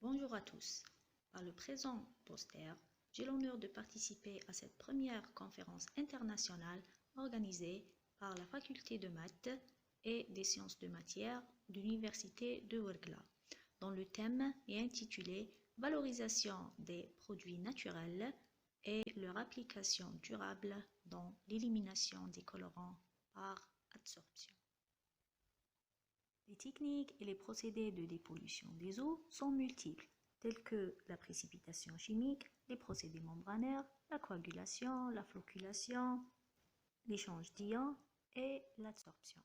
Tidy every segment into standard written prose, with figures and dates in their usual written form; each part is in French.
Bonjour à tous. Par le présent poster, j'ai l'honneur de participer à cette première conférence internationale organisée par la faculté de maths et des sciences de matière de l'université de Ouargla, dont le thème est intitulé Valorisation des produits naturels et leur application durable dans l'élimination des colorants par adsorption. Les techniques et les procédés de dépollution des eaux sont multiples, tels que la précipitation chimique, les procédés membranaires, la coagulation, la flocculation, l'échange d'ions et l'adsorption.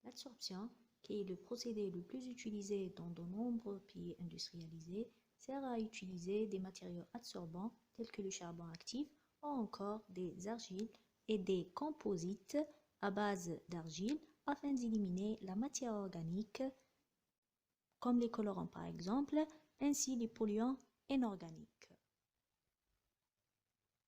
L'adsorption, qui est le procédé le plus utilisé dans de nombreux pays industrialisés, sert à utiliser des matériaux adsorbants tels que le charbon actif ou encore des argiles et des composites à base d'argile afin d'éliminer la matière organique, comme les colorants par exemple, ainsi les polluants inorganiques.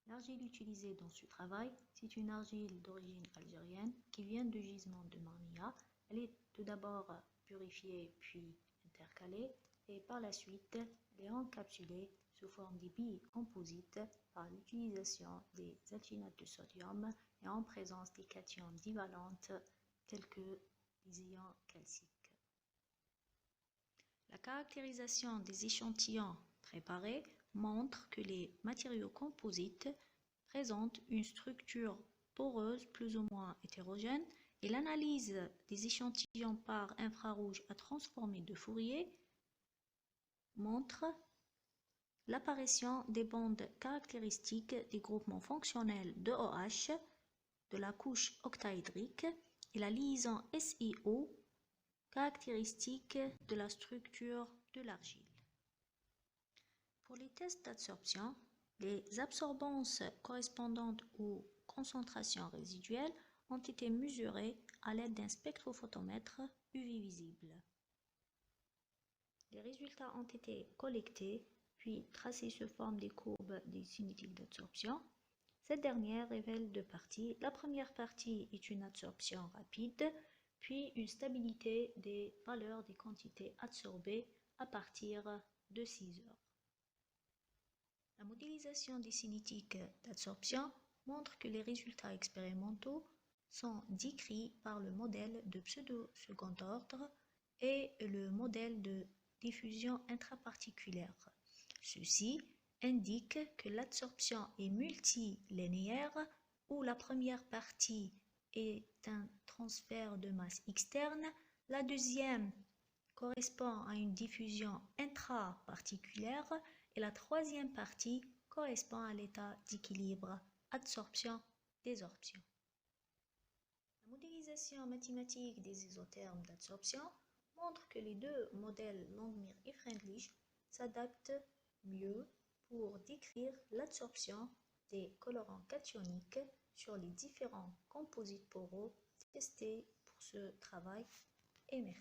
L'argile utilisée dans ce travail, c'est une argile d'origine algérienne qui vient de gisement de Marmilla. Elle est tout d'abord purifiée puis intercalée et par la suite elle est encapsulée sous forme de billes composites par l'utilisation des alginates de sodium et en présence des cations divalentes tels que les ions calciques. La caractérisation des échantillons préparés montre que les matériaux composites présentent une structure poreuse plus ou moins hétérogène et l'analyse des échantillons par infrarouge à transformer de Fourier montre l'apparition des bandes caractéristiques des groupements fonctionnels de OH de la couche octaédrique et la liaison SiO caractéristique de la structure de l'argile. Pour les tests d'adsorption, les absorbances correspondantes aux concentrations résiduelles ont été mesurées à l'aide d'un spectrophotomètre UV visible. Les résultats ont été collectés puis tracés sous forme des courbes des cinétiques d'adsorption. Cette dernière révèle deux parties. La première partie est une adsorption rapide, puis une stabilité des valeurs des quantités adsorbées à partir de 6 heures. La modélisation des cinétiques d'adsorption montre que les résultats expérimentaux sont décrits par le modèle de pseudo-second ordre et le modèle de diffusion intraparticulaire. Ceci indique que l'adsorption est multilinéaire où la première partie est un transfert de masse externe, la deuxième correspond à une diffusion intraparticulaire et la troisième partie correspond à l'état d'équilibre adsorption-désorption. La modélisation mathématique des isothermes d'adsorption montre que les deux modèles Langmuir et Freundlich s'adaptent mieux pour décrire l'adsorption des colorants cationiques sur les différents composites poreux testés pour ce travail. Et merci.